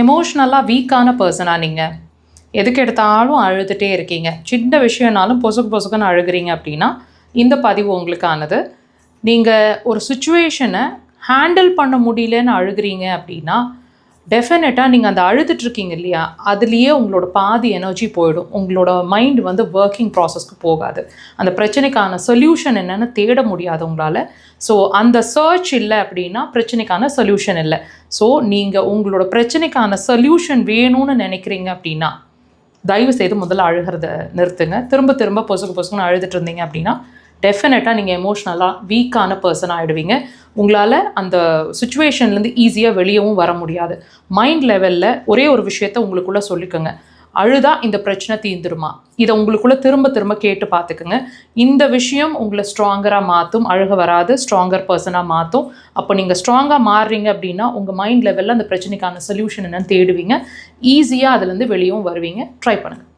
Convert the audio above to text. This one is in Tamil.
எமோஷ்னலாக வீக்கான பர்சனாக நீங்கள் எதுக்கு எடுத்தாலும் அழுதுகிட்டே இருக்கீங்க, சின்ன விஷயம்னாலும் பொசுக்குன்னு அழுகிறீங்க அப்படின்னா இந்த பதிவு உங்களுக்கானது. நீங்கள் ஒரு சுச்சுவேஷனை ஹேண்டில் பண்ண முடியலன்னு அழுகிறீங்க அப்படின்னா டெஃபினட்டாக நீங்கள் அந்த அழுதுட்ருக்கீங்க இல்லையா, அதுலேயே உங்களோட பாதி எனர்ஜி போயிடும். உங்களோட மைண்ட் வந்து ஒர்க்கிங் ப்ராசஸ்க்கு போகாது. அந்த பிரச்சனைக்கான சொல்யூஷன் என்னென்னு தேட முடியாது உங்களால். ஸோ அந்த சர்ச் இல்லை அப்படின்னா பிரச்சனைக்கான சொல்யூஷன் இல்லை. ஸோ நீங்கள் உங்களோட பிரச்சனைக்கான சொல்யூஷன் வேணும்னு நினைக்கிறீங்க அப்படின்னா தயவு செய்து முதல்ல அழுகிறத நிறுத்துங்க. திரும்ப பொசுக்குன்னு அழுதுட்டு இருந்தீங்க அப்படின்னா டெஃபினட்டாக நீங்கள் எமோஷ்னலாக வீக்கான பர்சன் ஆகிடுவீங்க. உங்களால் அந்த சுச்சுவேஷன்லேருந்து ஈஸியாக வெளியவும் வர முடியாது. மைண்ட் லெவலில் ஒரே ஒரு விஷயத்த உங்களுக்குள்ளே சொல்லிக்கோங்க, அழுதா இந்த பிரச்சனை தீர்ந்துருமா? இதை உங்களுக்குள்ளே திரும்ப கேட்டு பார்த்துக்குங்க. இந்த விஷயம் உங்களை ஸ்ட்ராங்கராக மாற்றும், அழுக வராது, ஸ்ட்ராங்கர் பர்சனாக மாற்றும். அப்போ நீங்கள் ஸ்ட்ராங்காக மாறுறீங்க அப்படின்னா உங்கள் மைண்ட் லெவலில் அந்த பிரச்சனைக்கான சொல்யூஷன் என்னன்னு தேடுவீங்க, ஈஸியாக அதுலேருந்து வெளியவும் வருவீங்க. ட்ரை பண்ணுங்கள்.